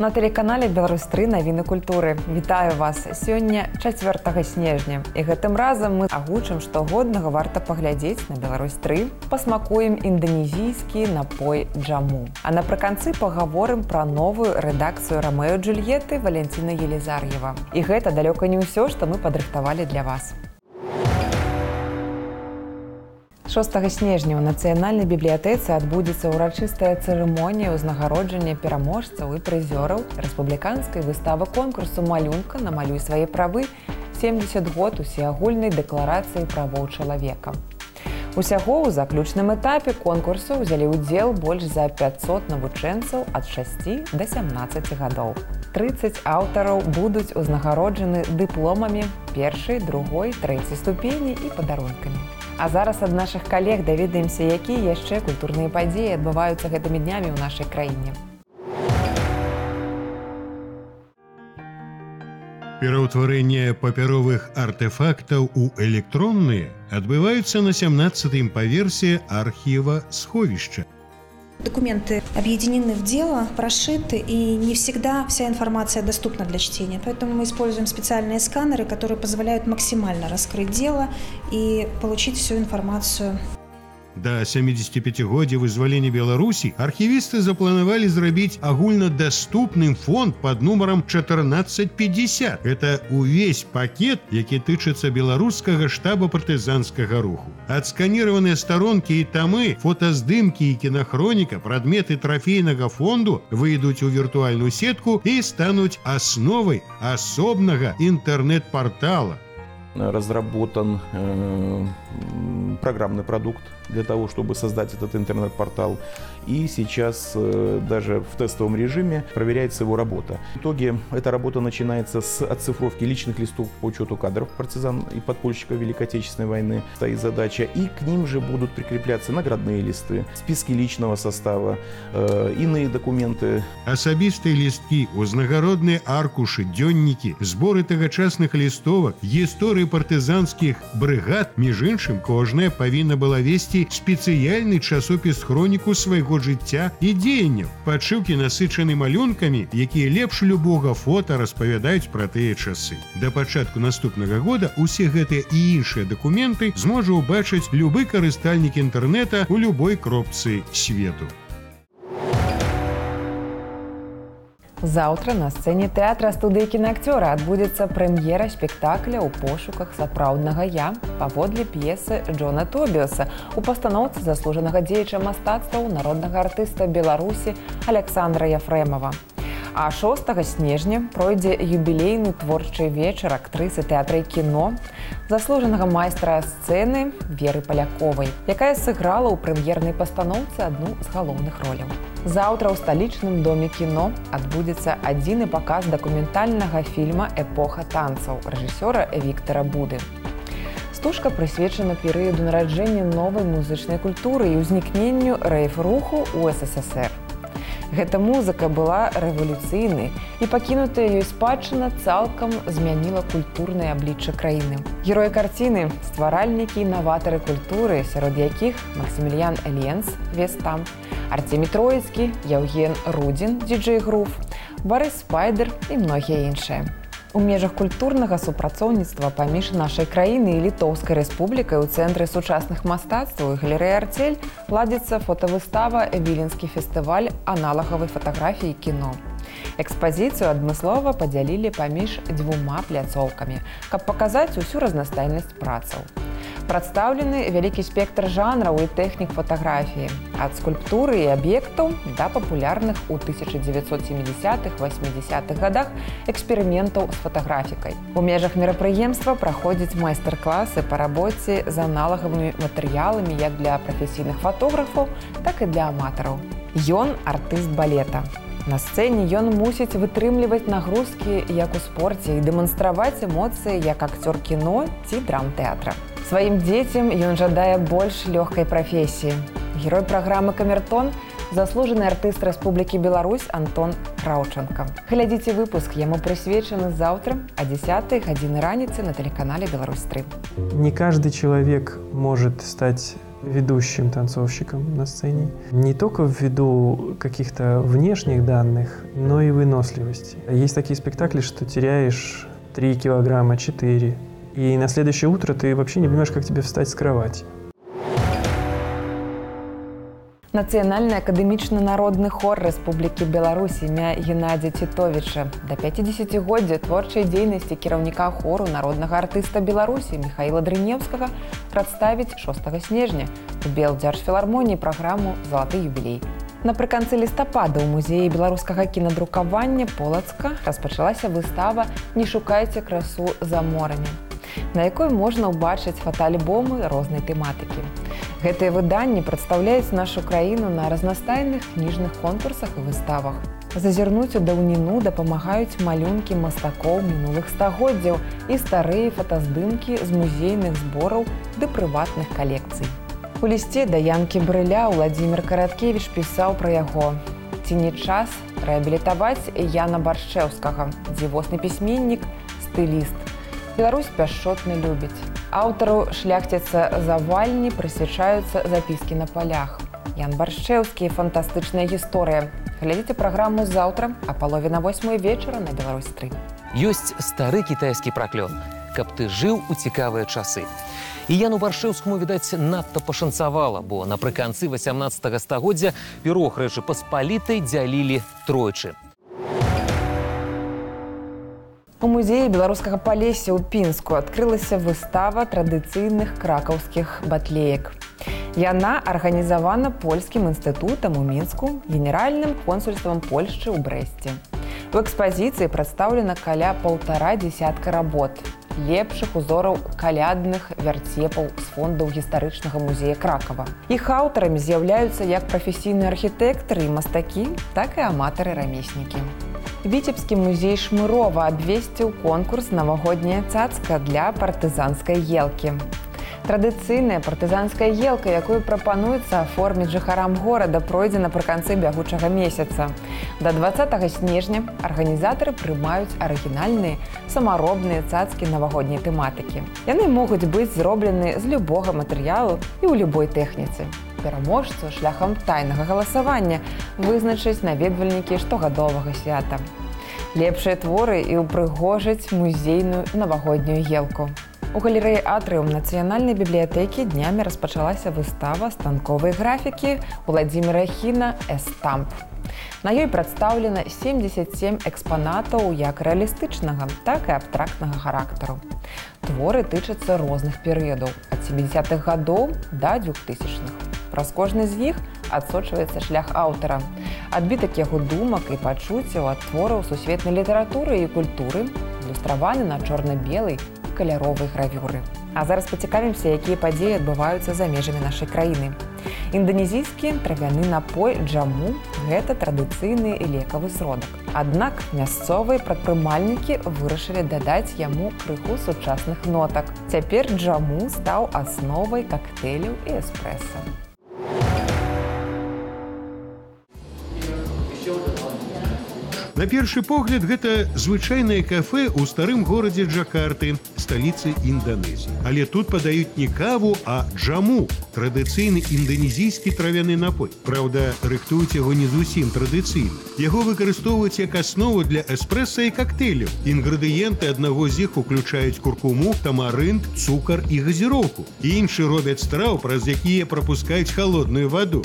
На тэлеканале Беларусь-3 навіны культуры. Вітаю вас. Сёння 4 снежня. І гэтым разам мы агучым, што годнага варта паглядзець на Беларусь-3. Пасмакуем інданезійскі напой джаму. А напрыканцы пагаворым пра новую рэдакцыю Рамео і Джульетты Валентина Елизарьева. І гэта далёка не ўсё, што мы падрыхтавалі для вас. 6 снежня ў Нацыянальнай бібліятэцы адбудзецца ўрачыстая цырымонія ўзнагароджання пераможцаў і прызёраў рэспубліканскай выставы конкурсу «Малюнка. Намалюй свае правы» 70 год усеагульнай дэкларацыі правоў чалавека. Усяго ў заключным этапе конкурсу ўзялі ўдзел больш за 500 навучэнцаў ад 6 да 17 гадоў. 30 аўтараў будуць узнагароджаны дыпломамі першай, другой, трэцяй ступені і падарункамі. А зараз ад нашых калег даведаемся, якія яшчэ культурныя падзеі адбываюцца гэтымі днямі ў нашай краіне. Пераўтварэнне папяровых артэфактаў у электронныя адбываюцца на 17-м паверсе архіва сховішча. Документы объединены в дело, прошиты, и не всегда вся информация доступна для чтения. Поэтому мы используем специальные сканеры, которые позволяют максимально раскрыть дело и получить всю информацию. Да 75-годдзя вызвалення Беларусі архівісты запланавалі зрабіць агульнадаступным фонд пад нумарам 1450. Это увесь пакет, які тычыцца беларускага штаба партызанскага руху. Адсканіраваныя старонкі і тамы, фотаздымкі і кінахроніка, прадметы трафейнага фонду выйдуць у віртуальную сетку і стануць асновай асобнага інтэрнэт-партала. Разработан программный продукт для того, чтобы создать этот интернет-портал. И сейчас даже в тестовом режиме проверяется его работа. В итоге эта работа начинается с оцифровки личных листов по учету кадров партизан и подпольщиков Великой Отечественной войны. Стоит задача, и к ним же будут прикрепляться наградные листы, списки личного состава, иные документы. Асабістыя лісткі, узнагародныя аркушы, дзённікі, зборы тагачасных лістовак, гісторыі партызанскіх брыгад, між іншым, кожная павінна была весці спецыяльны часопіс-хроніку свайго жыцця і дзеянняў. Падшыўкі насычаны малюнкамі, якія лепш любога фота распавядаюць пра тыя часы. Да пачатку наступнага года усе гэтыя і іншыя дакументы зможа ўбачыць любы карыстальнік інтэрнэта ў любой кропцы свету. Заўтра на сцэне тэатра студыі кінаакцёра адбудзецца прэм'ера спектакля «У пошуках сапраўднага я» паводле п'есы Джона Тобіаса у пастаноўцы заслужанага дзеяча мастацтваў народнага артыста Беларусі Аляксандра Яфрэмава. А 6 снежня пройдзе юбілейны творчы вечар актрысы тэатра і кіно, заслужанага майстра сцэны Веры Паляковай, якая сыграла ў прэм'ернай пастаноўцы адну з галоўных роляў. Заўтра ў сталічным доме кіно адбудзецца адзіны паказ дакументальнага фільма «Эпоха танцаў» рэжысёра Віктара Буды. Стужка прысвечана перыяду нараджэння новай музычнай культуры і ўзнікненню рэйв-руху ў СССР. Гэта музыка была рэвалюцыйнай, і пакінутая ёй спадчына цалкам змяніла культурнае аблічча краіны. Героі карціны – стваральнікі і наватары культуры, сярод якіх Максіміліян Ленц, Вестам, Артемій Троіцкі, Яўген Рудзін, Діджэй Грув, Барыс Спайдер і многія іншыя. У межах культурнага супрацоўніцтва паміж нашай краінай і Літоўскай рэспублікай у Цэнтры сучасных мастацтваў і галерэі «Арцель» ладзіцца фотавыстава «Віленскі фестываль аналагавай фатаграфіі і кіно». Экспазіцыю адмыслова падзялілі паміж дзвюма пляцоўкамі, каб паказаць усю разнастайнасць працаў. Прадстаўлены вялікі спектр жанраў і тэхнік фатаграфіі, ад скульптуры і аб'ектаў да папулярных у 1970-80-х гадах эксперыментаў з фатаграфікай. У межах мерапрыемства праходзяць майстар-класы па рабоце з аналагавымі матэрыяламі як для прафесійных фатографаў, так і для аматараў. Ён артыст балета. На сцэне ён мусіць вытрымліваць нагрузкі як у спорце і дэманстраваць эмоцыі як акцёр кіно ці драмтэатра. Сваім дзецям ён жадае больш лёгкай прафесіі. Герой праграмы «Камертон» – заслужаны артыст Рэспублікі Беларусь Антон Краўчанка. Глядзіце выпуск, яму прысвечаны заўтра о 10:00 раніцы на телеканале «Беларусь-3». Не каждый человек может стать ведущим танцовщиком на сцене. Не только ввиду каких-то внешних данных, но и выносливости. Есть такие спектакли, что теряешь 3 килограмма, 4, и на следующее утро ты вообще не понимаешь, как тебе встать с кровати. Нацыянальны акадэмічны народны хор Рэспублікі Беларусь імя Геннадзя Тітовіча. Да 50-годдзя творчай дзейнасці кіраўніка хору народнага артыста Беларусі Михаіла Дрынеўскага прадставіць 6 снежня у Белдзяржфілармоніі праграму «Залаты юбілей». Напрыканцы лістапада ў музеі беларускага кінадрукавання Полацка распачалася выстава «Не шукайце красу за морамі», на якой можна ўбачыць фотаальбомы рознай тэматыкі. Гэтыя выданні прадстаўляюць нашу краіну на разнастайных кніжных конкурсах і выставах. Зазірнуць у даўніну дапамагаюць малюнкі мастакоў мінулых стагоддзяў і старыя фотаздымкі з музейных збораў ды прыватных калекцый. У лісце да Янкі Брыля Владзімір Караткевіч пісаў пра яго: «Ці не час рэабілітаваць Яна Баршчэўскага, дзівосны пісьменнік, стыліст. Беларусь пяшчотна любіць». Аўтару шляхціца Завальні прысвячаюцца запіскі на палях. Ян Баршчэўскі, фантастычная гісторыя. Глядзіце праграму заўтра а палове на 8 вечара на Беларусь-3. Ёсць стары кітайскі праклён, каб ты жыў у цікавыя часы. І Яну Баршчэўскаму, відаць, надта пашанцавала, бо напрыканцы 18 стагоддзя пірог Рэчы Паспалітай дзялілі тройчы. У музеі беларускага Палесся ў Пінску адкрылася выстава традыцыйных кракаўскіх батлеек. Яна арганізавана польскім інстытутам у Мінску, генеральным консульствам Польшчы ў Брэсце. У экспазіцыі прадстаўлена каля 1,5 дзесятка работ, лепшых узораў калядных вярцепаў з фондаў гістарычнага музея Кракава. Іх аўтарамі з'яўляюцца як прафесійныя архітэктары і мастакі, так і аматары-рамеснікі. Віцебскі музей Шмырова абвесціў конкурс «Навагодняя цацка» для партызанскай елкі. Традыцыйная партызанская елка, якую прапануецца аформіць жыхарам горада, пройдзе напрыканцы бягучага месяца. Да 20 снежня арганізатары прымаюць арыгінальныя самаробныя цацкі навагодняй тэматыкі. Яны могуць быць зроблены з любога матэрыялу і ў любой тэхніцы. Пераможцу шляхам тайнага галасавання вызначаць наведвальнікі штогадовага свята. Лепшыя творы і ўпрыгожаць музейную навагоднюю елку. У галерэі «Атрыум» Нацыянальнай бібліятэкі днямі распачалася выстава станковай графікі Владзіміра Хіна «Эстамп». На ёй прадстаўлена 77 экспанатаў як рэалістычнага, так і абстрактнага характару. Творы тычацца розных перыядаў, ад 70-х гадоў да 2000-х. Праз кожны з іх адсочваецца шлях аўтара. Адбітак яго думак і пачуццяў ад твораў сусветнай літаратуры і культуры ілюстраваны на чорна-белай і каляровай гравюры. А зараз пацікавімся, якія падзеі адбываюцца за межамі нашай краіны. Інданезійскі травяны напой джаму – гэта традыцыйны лекавы сродак. Аднак мясцовыя прадпрымальнікі вырашылі дадаць яму крыху сучасных нотак. Цяпер джаму стаў асновай кактэйляў і эспрэса. На першы погляд, гэта звычайнае кафэ ў старым горадзе Джакарты, сталіцы Інданезіі. Але тут падаюць не каву, а джаму – традыцыйны інданезійскі травяны напой. Праўда, рыхтуюць яго не зусім традыцыйна. Яго выкарыстоўваюць як аснову для эспрэса і кактэйляў. Інгрэдыенты аднаго з іх уключаюць куркуму, тамарынд, цукар і газіроўку. Іншы робяць страў, праз якія прапускаюць халодную ваду.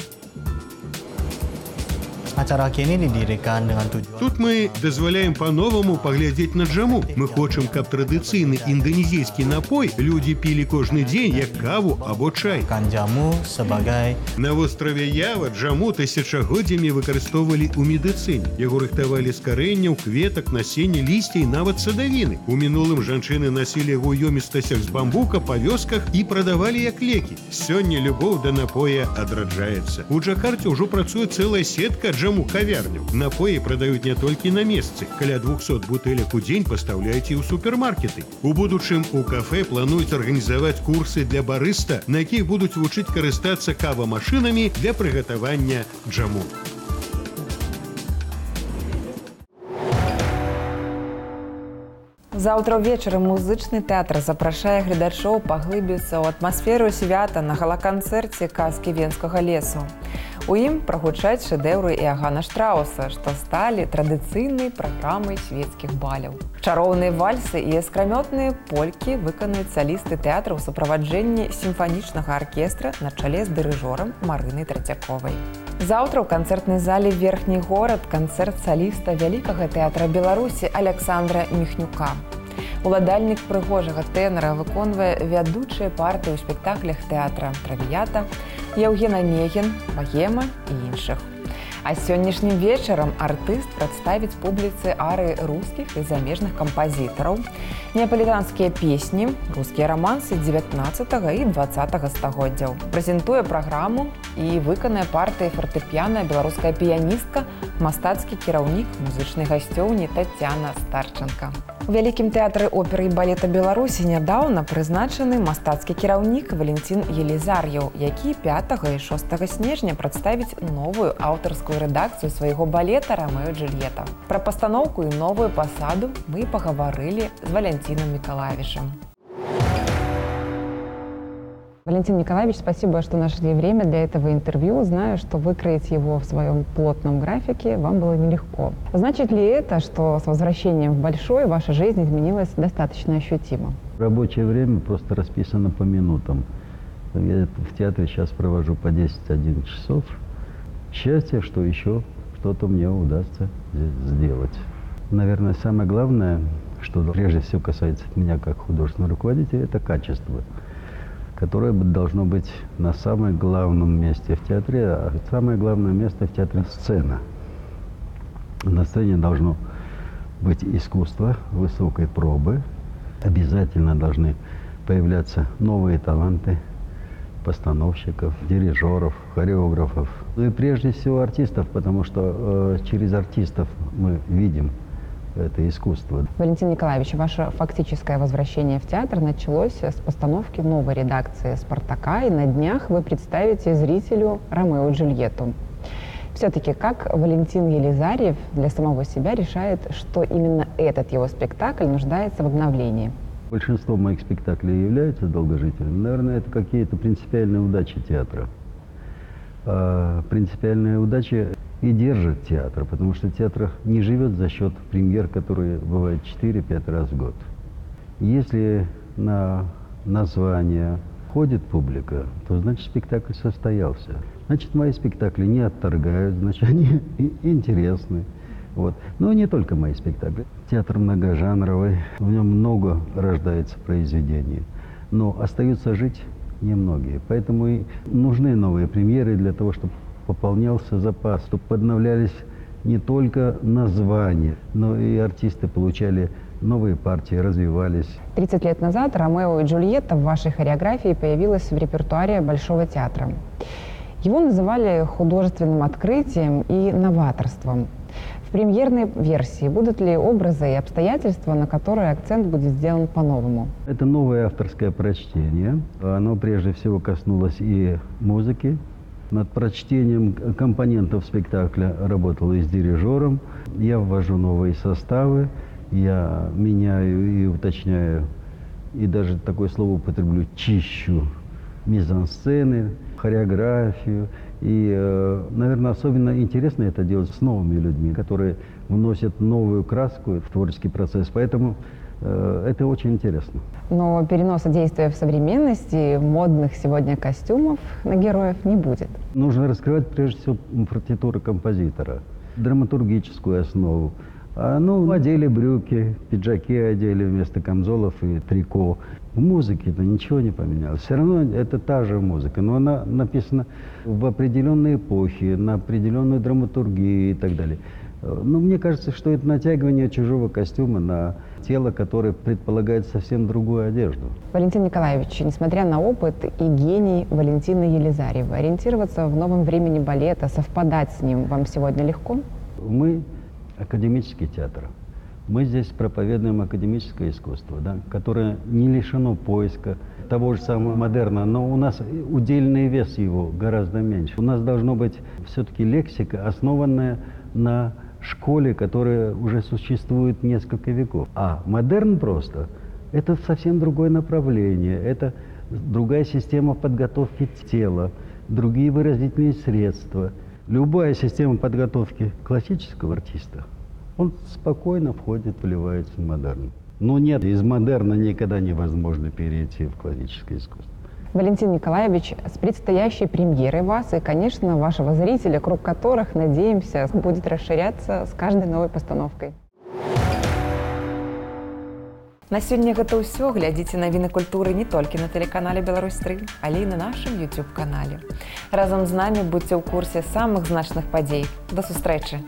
Тут мы дазваляем по-новаму паглядзець на джаму. Мы хочам, каб традыцыйны інданезійскі напой людзі пілі кожны дзень, як каву або чай. На востраве Ява джаму тысячагоддзямі выкарыстоўвалі ў медыцыне. Яго рыхтавалі з карэнняў, кветак, насення, лісця і нават садавіны. У мінулым жанчыны насілі яго ў ёмістасцях з бамбука па вёсках і прадавалі як лекі. Сёння любоў да напоя адраджаецца. У Джакарце ўжо працуе цэлая сетка джаму-кавярняў. Напоі прадаюць не толькі на месцы. Каля 200 бутэлек у дзень пастаўляюць і ў супермаркеты. У будучым у кафэ плануюць арганізаваць курсы для барыста, на якіх будуць вучыць карыстацца кавамашынамі для прыгатавання джаму. Заўтра ўвечары музычны тэатр запрашае гледачоў паглыбіцца ў атмасферу свята на гала-канцэрце казкі Венскага лесу. У ім прагучаць шэдэўры Іагана Штрауса, што сталі традыцыйнай праграмай свецкіх баляў. Чароўныя вальсы і яскрамётныя полькі выканаюць салісты тэатра ў суправаджэнні сімфанічнага аркестра на чале з дырыжорам Марынай Трацяковай. Заўтра ў канцэртнай зале «Верхні горад» канцэрт саліста Вялікага тэатра Беларусі Аляксандра Міхнюка. Уладальнік прыгожага тэнара выконвае вядучыя партыі ў спектаклях тэатра «Травіята», Яўген Анегін, «Багема» і іншых. А сённяшнім вечарам артыст прадставіць публіцы арыі рускіх і замежных кампазітараў, неапалітанскія песні, рускія рамансы 19 і 20 стагоддзяў. Прэзентуе праграму і выканае партыі фартэпіяна беларуская піяністка, мастацкі кіраўнік музычнай гасцёўні Тацяна Старченка. У Вялікім тэатры оперы і балета Беларусі нядаўна прызначаны мастацкі кіраўнік Валентин Елизарьеў, які 5 і 6 снежня прадставіць новую аўтарскую рэдакцыю свайго балета «Ромео и Джульетта». Пра пастаноўку і новую пасаду мы пагаварылі з Валентином Николаевичем. Валентин Николаевич, спасибо, что нашли время для этого интервью. Знаю, что выкроить его в своем плотном графике вам было нелегко. Значит ли это, что с возвращением в Большой ваша жизнь изменилась достаточно ощутимо? Рабочее время просто расписано по минутам. Я в театре сейчас провожу по 10-11 часов. Счастье, что еще что-то мне удастся сделать. Наверное, самое главное, что прежде всего касается меня как художественного руководителя, это качество, которое должно быть на самом главном месте в театре. А самое главное место в театре – сцена. На сцене должно быть искусство высокой пробы. Обязательно должны появляться новые таланты постановщиков, дирижеров, хореографов. Ну и прежде всего артистов, потому что через артистов мы видим это искусство. Валентин Николаевич, ваше фактическое возвращение в театр началось с постановки новой редакции «Спартака», и на днях вы представите зрителю «Ромео и Джульетту». Все-таки как Валентин Елизарьев для самого себя решает, что именно этот его спектакль нуждается в обновлении? Большинство моих спектаклей являются долгожителями. Наверное, это какие-то принципиальные удачи театра. Принципиальная удача и держит театр, потому что театр не живет за счет премьер, которые бывают 4-5 раз в год. Если на название ходит публика, то значит спектакль состоялся. Значит, мои спектакли не отторгают, значит, они интересны. Вот. Но не только мои спектакли. Театр многожанровый, в нем много рождается произведений, но остаются жить немногие. Поэтому и нужны новые премьеры для того, чтобы пополнялся запас, чтобы подновлялись не только названия, но и артисты получали новые партии, развивались. 30 лет назад «Ромео и Джульетта» в вашей хореографии появилась в репертуаре Большого театра. Его называли художественным открытием и новаторством. В премьерной версии будут ли образы и обстоятельства, на которые акцент будет сделан по-новому? Это новое авторское прочтение. Оно прежде всего коснулось и музыки. Над прочтением компонентов спектакля работал и с дирижером. Я ввожу новые составы, я меняю и уточняю, и даже такое слово употреблю, чищу мизансцены, хореографию. И, наверное, особенно интересно это делать с новыми людьми, которые вносят новую краску в творческий процесс. Поэтому это очень интересно. Но переноса действия в современности, модных сегодня костюмов на героев не будет. Нужно раскрывать прежде всего партитуру композитора, драматургическую основу. Одели брюки, пиджаки одели вместо камзолов и трико. В музыке-то ничего не поменялось. Все равно это та же музыка, но она написана в определенной эпохе, на определенную драматургию и так далее. Но мне кажется, что это натягивание чужого костюма на тело, которое предполагает совсем другую одежду. Валентин Николаевич, несмотря на опыт и гений Валентина Елизарьева, ориентироваться в новом времени балета, совпадать с ним вам сегодня легко? Мы академический театр. Мы здесь проповедуем академическое искусство, да, которое не лишено поиска того же самого модерна, но у нас удельный вес его гораздо меньше. У нас должно быть все-таки лексика, основанная на школе, которая уже существует несколько веков. А модерн просто – это совсем другое направление, это другая система подготовки тела, другие выразительные средства. Любая система подготовки классического артиста, он спокойно входит, вливается в модерн. Но нет, из модерна никогда невозможно перейти в классическое искусство. Валентин Николаевич, с предстоящей премьерой вас и, конечно, вашего зрителя, круг которых, надеемся, будет расширяться с каждой новой постановкой. На сёння гэта ўсё. Глядзіце навіны культуры не толькі на тэлеканале Беларусь-3, але і на нашым YouTube-канале. Разам з намі будзьце ў курсе самых значных падзей. До сустрэчы!